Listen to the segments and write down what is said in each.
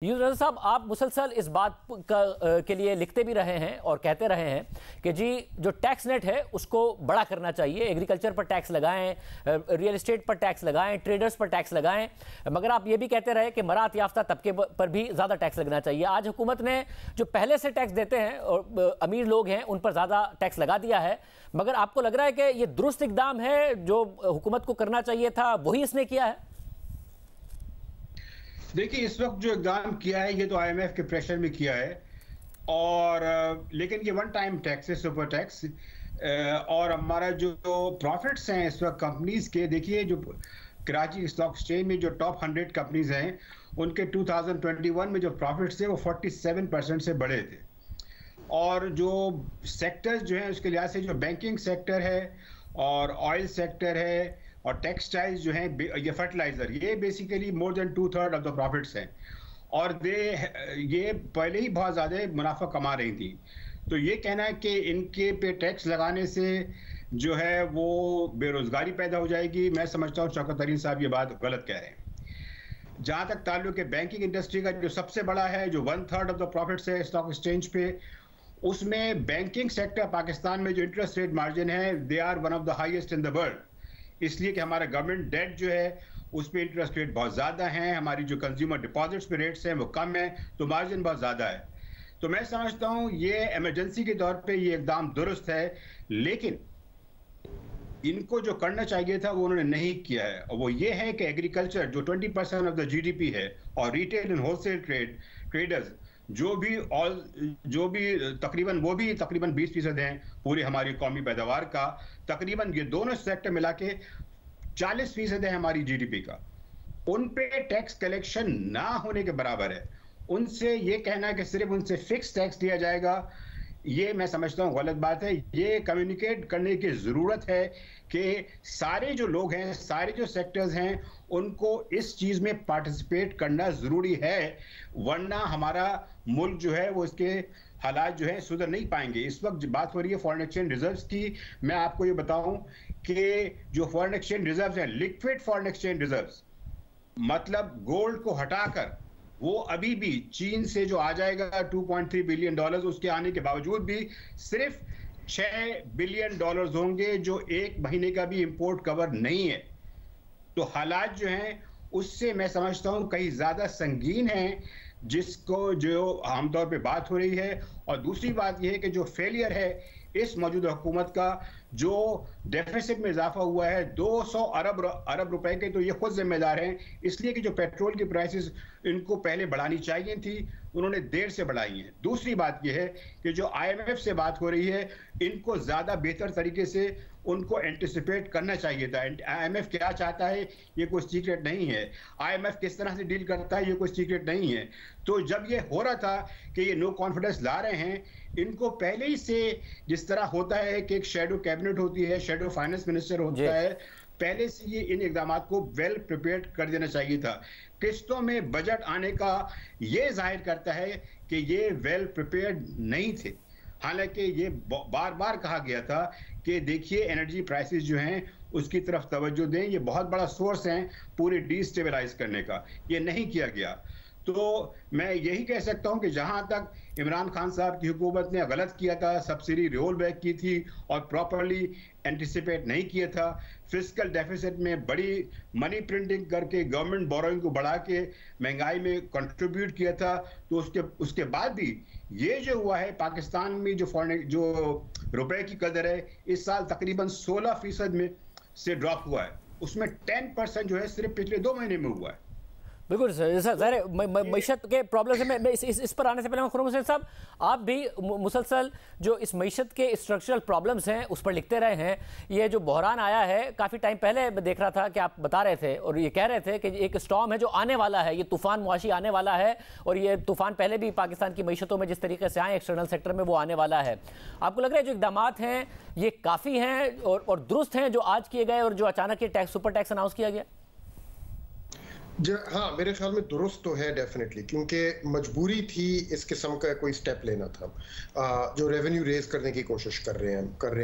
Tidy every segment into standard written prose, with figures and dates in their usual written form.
यूसुफ साहब, आप मुसलसल इस बात के लिए लिखते भी रहे हैं और कहते रहे हैं कि जी जो टैक्स नेट है उसको बड़ा करना चाहिए, एग्रीकल्चर पर टैक्स लगाएं, रियल एस्टेट पर टैक्स लगाएं, ट्रेडर्स पर टैक्स लगाएं, मगर आप ये भी कहते रहे कि मरात याफ्ता तबके पर भी ज़्यादा टैक्स लगना चाहिए। आज हुकूमत ने जो पहले से टैक्स देते हैं और अमीर लोग हैं उन पर ज़्यादा टैक्स लगा दिया है, मगर आपको लग रहा है कि ये दुरुस्त इकदाम है, जो हुकूमत को करना चाहिए था वही इसने किया है? देखिए, इस वक्त जो इक़दाम किया है ये तो आईएमएफ के प्रेशर में किया है और लेकिन ये वन टाइम टैक्स है, सुपर टैक्स। और हमारा जो प्रॉफिट्स हैं इस वक्त कंपनीज के, देखिए जो कराची स्टॉक एक्सचेंज में जो टॉप 100 कंपनीज हैं उनके 2021 में जो प्रॉफिट्स थे वो 47% से बढ़े थे। और जो सेक्टर्स जो हैं उसके लिहाज से जो बैंकिंग सेक्टर है और ऑयल सेक्टर है और टेक्सटाइल्स जो हैं, ये फर्टिलाइजर, ये basically more than 2/3 of the profits हैं और ये पहले ही बहुत ज़्यादा मुनाफा कमा रही थी। तो ये कहना है कि इनके पे टैक्स लगाने से जो है वो बेरोजगारी पैदा हो जाएगी, मैं समझता हूँ शौकत तरीन साहब ये बात गलत कह रहे हैं। जहाँ तक ताल्लुक है बैंकिंग इंडस्ट्री का, जो सबसे बड़ा है, जो 1/3 ऑफ द प्रॉफिट्स है स्टॉक एक्सचेंज पे, उसमें बैंकिंग सेक्टर पाकिस्तान में जो इंटरेस्ट रेट मार्जिन है they are one of the highest in the world, इसलिए कि हमारा गवर्नमेंट डेट जो है उस पर इंटरेस्ट रेट बहुत ज़्यादा हैं, हमारी जो कंज्यूमर डिपॉजिट्स पे रेट्स हैं वो कम है, तो मार्जिन बहुत ज़्यादा है। तो मैं समझता हूँ ये इमरजेंसी के तौर पे ये एकदम दुरुस्त है, लेकिन इनको जो करना चाहिए था वो उन्होंने नहीं किया है, और वो ये है कि एग्रीकल्चर जो 20% ऑफ द जीडीपी है और रिटेल एंड होलसेल ट्रेडर्स जो भी तकरीबन 20% हैं पूरी हमारी कौमी पैदावार का, तकरीबन ये दोनों सेक्टर मिला के 40% है हमारी जीडीपी का, उन पे टैक्स कलेक्शन ना होने के बराबर है। उनसे ये कहना है कि सिर्फ उनसे फिक्स टैक्स दिया जाएगा, ये मैं समझता हूँ गलत बात है। ये कम्युनिकेट करने की ज़रूरत है कि सारे जो लोग हैं, सारे जो सेक्टर्स हैं, उनको इस चीज़ में पार्टिसिपेट करना ज़रूरी है, वरना हमारा मुल्क जो है वो इसके हालात जो है सुधर नहीं पाएंगे। इस वक्त बात हो रही है फॉरेन एक्सचेंज रिजर्व्स की। मैं आपको ये बताऊं कि जो फॉरेन एक्सचेंज रिजर्व्स हैं, लिक्विड फॉरेन एक्सचेंज रिजर्व्स, मतलब गोल्ड को हटाकर, वो अभी भी चीन से जो आ जाएगा $2.3 बिलियन, उसके आने के बावजूद भी सिर्फ $6 बिलियन होंगे, जो एक महीने का भी इंपोर्ट कवर नहीं है। तो हालात जो हैं उससे मैं समझता हूं कहीं ज्यादा संगीन है, जिसको जो आमतौर पे बात हो रही है। और दूसरी बात यह है कि जो फेलियर है इस मौजूदा हुकूमत का, जो डेफिसिट में इजाफा हुआ है 200 अरब रुपए के, तो ये खुद जिम्मेदार हैं, इसलिए कि जो पेट्रोल की प्राइसेस इनको पहले बढ़ानी चाहिए थी, उन्होंने देर से बढ़ाई हैं। दूसरी बात यह है कि जो आईएमएफ से बात हो रही है, इनको ज़्यादा बेहतर तरीके से उनको एंटिसिपेट करना चाहिए था। आईएमएफ क्या चाहता है ये कोई सीक्रेट नहीं है, आईएमएफ किस तरह से डील करता है ये कोई सीक्रेट नहीं है। तो जब ये हो रहा था कि ये नो कॉन्फिडेंस ला रहे हैं, इनको पहले ही से, जिस तरह होता है कि एक शेडो कैबिनेट होती है, शेडो फाइनेंस मिनिस्टर होता है, पहले से ये इन इकदामात को वेल प्रिपेयर्ड कर देना चाहिए था। किस्तों में बजट आने का ये जाहिर करता है कि ये वेल प्रिपेयर्ड नहीं थे। हालांकि ये बार बार कहा गया था कि देखिए एनर्जी प्राइसेस जो हैं उसकी तरफ तवज्जो दें, ये बहुत बड़ा सोर्स है पूरे डिस्टेबलाइज करने का, ये नहीं किया गया। तो मैं यही कह सकता हूं कि जहां तक इमरान खान साहब की हुकूमत ने गलत किया था, सब्सिडी रोल बैक की थी और प्रॉपरली एंटिसिपेट नहीं किया था, फिस्कल डेफिसिट में बड़ी मनी प्रिंटिंग करके गवर्नमेंट बोरोइंग को बढ़ा के महंगाई में कंट्रीब्यूट किया था, तो उसके बाद भी ये जो हुआ है, पाकिस्तान में जो रुपए की कदर है इस साल तकरीबन 16% में से ड्रॉप हुआ है, उसमें 10% जो है सिर्फ पिछले 2 महीने में हुआ है। बिल्कुल सर, मईशत के प्रॉब्लम से मैं इस पर आने से पहले खुर्रम हुसैन साहब, आप भी मुसलसल जो इस मईशत के स्ट्रक्चरल प्रॉब्लम्स हैं उस पर लिखते रहे हैं। ये जो बहरान आया है काफ़ी टाइम पहले मैं देख रहा था कि आप बता रहे थे और ये कह रहे थे कि एक स्टॉर्म है जो आने वाला है, ये तूफ़ान मुआशी आने वाला है, और ये तूफ़ान पहले भी पाकिस्तान की मईशतों में जिस तरीके से आए एक्सटर्नल सेक्टर में वो आने वाला है। आपको लग रहा है जो इकदाम हैं ये काफ़ी हैं और दुरुस्त हैं जो आज किए गए और जो अचानक ये सुपर टैक्स अनाउंस किया गया? हाँ, मेरे ख्याल में दुरुस्त तो है डेफिनेटली, क्योंकि मजबूरी थी इस किस्म का कोई स्टेप लेना था। जो रेवेन्यू रेज करने की कोशिश कर रहे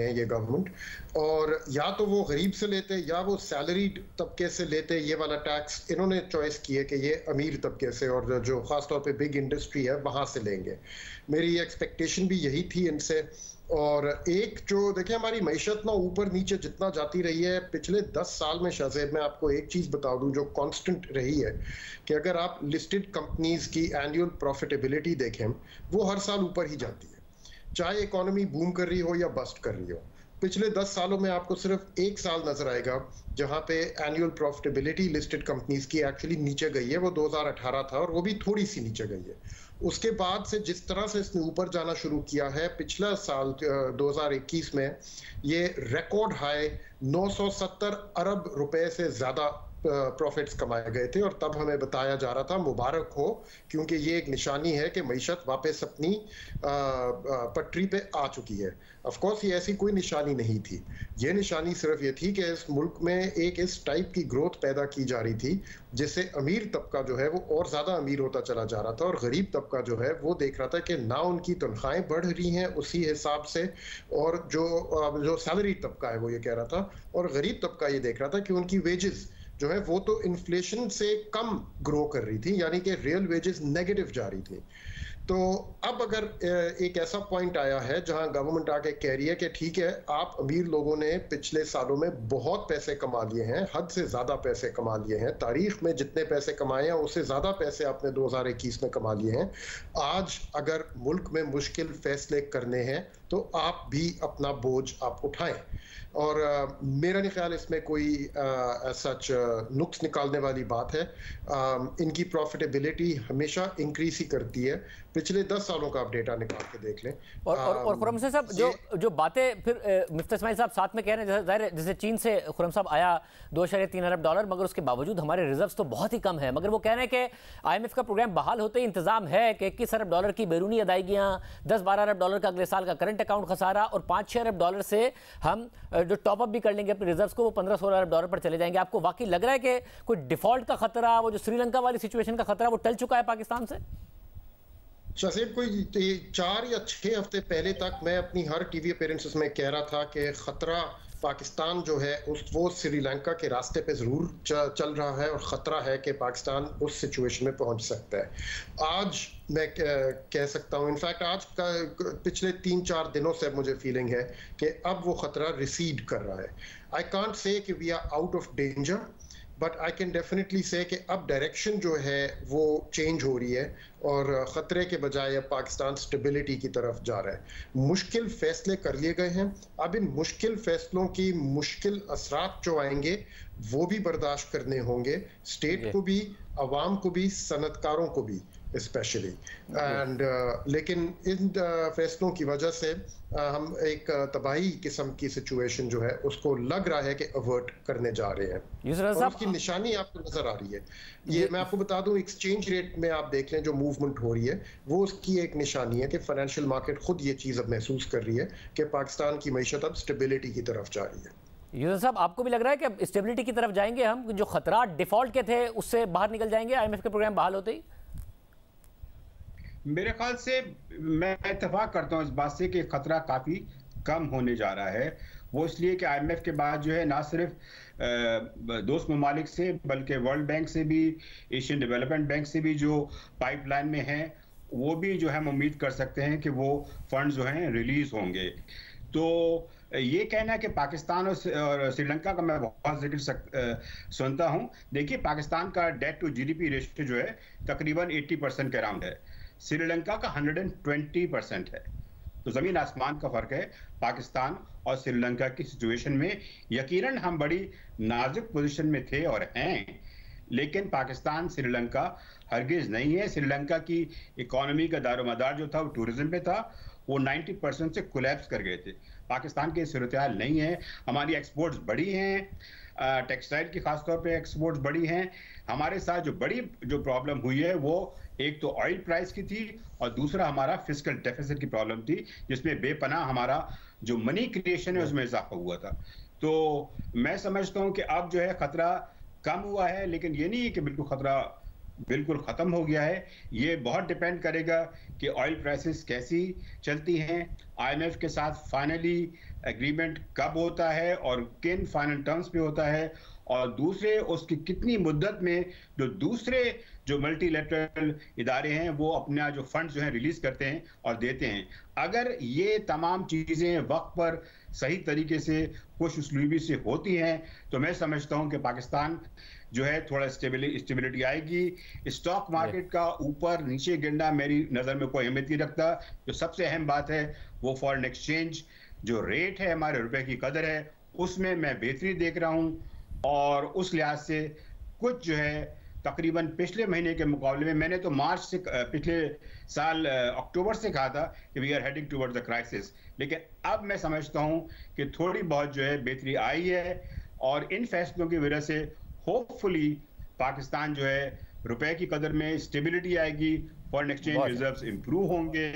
हैं ये गवर्नमेंट, और या तो वो गरीब से लेते या वो सैलरीड तबके से लेते। ये वाला टैक्स इन्होंने चॉइस की है कि ये अमीर तबके से और जो खासतौर पे बिग इंडस्ट्री है वहां से लेंगे। मेरी एक्सपेक्टेशन भी यही थी इनसे। और एक जो देखिए, हमारी मईशत ना ऊपर नीचे जितना जाती रही है पिछले 10 साल में, शाहजेब मैं आपको एक चीज बता दूं जो कांस्टेंट रही है, कि अगर आप लिस्टेड कंपनीज की एनुअल प्रॉफिटेबिलिटी देखें, वो हर साल ऊपर ही जाती है, चाहे इकोनॉमी बूम कर रही हो या बस्ट कर रही हो। पिछले 10 सालों में आपको सिर्फ एक साल नजर आएगा जहां पे एनुअल प्रॉफिटेबिलिटी लिस्टेड कंपनीज की एक्चुअली नीचे गई है, वो 2018 था, और वो भी थोड़ी सी नीचे गई है। उसके बाद से जिस तरह से इसने ऊपर जाना शुरू किया है, पिछला साल 2021 में ये रिकॉर्ड हाई 970 अरब रुपए से ज्यादा प्रॉफिट्स कमाए गए थे, और तब हमें बताया जा रहा था मुबारक हो, क्योंकि ये एक निशानी है कि मईशत वापस अपनी पटरी पे आ चुकी है। ऑफ कोर्स ये ऐसी कोई निशानी नहीं थी, ये निशानी सिर्फ ये थी कि इस मुल्क में एक इस टाइप की ग्रोथ पैदा की जा रही थी जिससे अमीर तबका जो है वो और ज्यादा अमीर होता चला जा रहा था, और गरीब तबका जो है वो देख रहा था कि ना उनकी तनख्वाहें बढ़ रही हैं उसी हिसाब से, और जो सैलरी तबका है वो ये कह रहा था, और गरीब तबका ये देख रहा था कि उनकी वेजेस जो है वो तो इन्फ्लेशन से कम ग्रो कर रही थी, यानी कि रियल वेजेस नेगेटिव जा रही थी। तो अब अगर एक ऐसा पॉइंट आया है जहां गवर्नमेंट आके कह रही है कि ठीक है, आप अमीर लोगों ने पिछले सालों में बहुत पैसे कमा लिए हैं, हद से ज्यादा पैसे कमा लिए हैं, तारीख में जितने पैसे कमाए हैं उससे ज्यादा पैसे आपने 2021 में कमा लिए हैं। आज अगर मुल्क में मुश्किल फैसले करने हैं तो आप भी अपना बोझ आप उठाएं। और मेरा नहीं ख्याल इसमें कोई सच नुक्स निकालने वाली बात है। इनकी प्रॉफिटेबिलिटी हमेशा इंक्रीज ही करती है, पिछले 10 सालों का आप डेटा निकाल के देख लें। और खुर्रम साहब जो बातें फिर मिफ्ता इस्माइल साहब साथ में कह रहे हैं, जैसे चीन से खुर्रम साहब आया 2.3 अरब डॉलर, मगर उसके बावजूद हमारे रिजर्व्स तो बहुत ही कम है, मगर वो कह रहे हैं कि IMF का प्रोग्राम बहाल होते ही इंतजाम है कि 21 अरब डॉलर की बैरूनी अदायगियाँ, 10-12 अरब डॉलर का अगले साल का करंट अकाउंट खसारा, और 5-6 अरब डॉलर से हम जो टॉपअप भी कर लेंगे अपने रिजर्व्स को, वो 15-16 अरब डॉलर पर चले जाएंगे। आपको वाकई लग रहा है कि कोई डिफॉल्ट का खतरा, वो जो श्रीलंका वाली सिचुएशन का खतरा, वो टल चुका है पाकिस्तान से? शासिब, कोई 4 या 6 हफ्ते पहले तक मैं अपनी हर टीवी अपीयरेंसेस में कह रहा था कि खतरा पाकिस्तान जो है वो श्रीलंका के रास्ते पे ज़रूर चल रहा है, और ख़तरा है कि पाकिस्तान उस सिचुएशन में पहुंच सकता है। आज मैं कह सकता हूं, इनफैक्ट आज का पिछले 3-4 दिनों से मुझे फीलिंग है कि अब वो खतरा रिसीड कर रहा है। आई कांट से कि we are out of danger, but I can definitely say कि अब डायरेक्शन जो है वो चेंज हो रही है, और ख़तरे के बजाय अब पाकिस्तान स्टेबिलिटी की तरफ जा रहा है। मुश्किल फैसले कर लिए गए हैं, अब इन मुश्किल फैसलों की मुश्किल असरात जो आएंगे वो भी बर्दाश्त करने होंगे, स्टेट को भी, अवाम को भी, सनतकारों को भी स्पेशली। एंड लेकिन इन फैसलों की वजह से हम एक तबाही किस्म की सिचुएशन जो है उसको लग रहा है कि अवर्ट करने जा रहे हैं, और उसकी निशानी आपको नजर आ रही है। ये मैं आपको बता दूं, एक्सचेंज रेट में आप देख लें जो मूवमेंट हो रही है, वो उसकी एक निशानी है कि फाइनेंशियल मार्केट खुद ये चीज अब महसूस कर रही है कि पाकिस्तान की मईशत अब स्टेबिलिटी की तरफ जा रही है। यूसुफ साहब, आपको भी लग रहा है कि अब स्टेबिलिटी की तरफ जाएंगे हम, जो खतरा डिफॉल्ट के थे उससे बाहर निकल जाएंगे IMF के प्रोग्राम बहाल होते ही? मेरे ख्याल से मैं इत्तेफाक करता हूं इस बात से कि खतरा काफी कम होने जा रहा है। वो इसलिए कि IMF के बाद जो है ना सिर्फ दोस्त ममालिक से बल्कि वर्ल्ड बैंक से भी, एशियन डेवलपमेंट बैंक से भी जो पाइपलाइन में है, वो भी जो है हम उम्मीद कर सकते हैं कि वो फंड जो हैं रिलीज होंगे। तो ये कहना कि पाकिस्तान और श्रीलंका का मैं बहुत जिक्र सुनता हूं। देखिए, पाकिस्तान का डेट टू GDP रेशियो जो है तकरीबन 80% के अराउंड है, श्रीलंका का 120% है। तो जमीन आसमान का फर्क है पाकिस्तान और श्रीलंका की सिचुएशन में। यकीनन हम बड़ी नाजुक पोजीशन में थे और हैं, लेकिन पाकिस्तान श्रीलंका हरगिज नहीं है। श्रीलंका की इकोनॉमी का दारोमदार जो था वो टूरिज्म पे था, वो 90% से कोलैप्स कर गए थे। पाकिस्तान की सूरत-ए-हाल नहीं है। हमारी एक्सपोर्ट्स बढ़ी हैं, टेक्सटाइल की खासतौर पे एक्सपोर्ट्स बढ़ी हैं। हमारे साथ जो प्रॉब्लम हुई है वो एक तो ऑयल प्राइस की थी, और दूसरा हमारा फिस्कल डेफिसिट की प्रॉब्लम थी, जिसमें बेपनाह हमारा जो मनी क्रिएशन है उसमें इजाफा हुआ था। तो मैं समझता हूं कि अब जो है खतरा कम हुआ है, लेकिन ये नहीं है कि बिल्कुल खतरा बिल्कुल खत्म हो गया है। ये बहुत डिपेंड करेगा कि ऑयल प्राइसेस कैसी चलती हैं, आईएमएफ के साथ फाइनली एग्रीमेंट कब होता है और किन फाइनल टर्म्स पे होता है, और दूसरे उसकी कितनी मुद्दत में जो दूसरे जो मल्टीलैटरल इदारे हैं वो अपना जो फंड जो है रिलीज करते हैं और देते हैं। अगर ये तमाम चीजें वक्त पर सही तरीके से खुश उसलूबी से होती हैं तो मैं समझता हूं कि पाकिस्तान जो है थोड़ा स्टेबिलिटी आएगी। स्टॉक मार्केट का ऊपर नीचे गिरना मेरी नज़र में कोई अहमियत नहीं रखता। जो सबसे अहम बात है वो फॉरेन एक्सचेंज जो रेट है, हमारे रुपए की कदर है, उसमें मैं बेहतरी देख रहा हूं, और उस लिहाज से कुछ जो है तकरीबन पिछले महीने के मुकाबले में, मैंने तो मार्च से पिछले साल अक्टूबर से कहा था कि we are heading towards the crisis, लेकिन अब मैं समझता हूं कि थोड़ी बहुत जो है बेहतरी आई है, और इन फैसलों की वजह से होपफुली पाकिस्तान जो है रुपए की कदर में स्टेबिलिटी आएगी, फॉरेन एक्सचेंज रिजर्व्स इंप्रूव होंगे,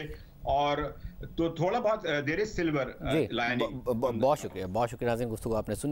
और तो थोड़ा बहुत देयर इज सिल्वर लाइनिंग। बहुत शुक्रिया नाज़रीन, गुफ्तगू आपने सुनी।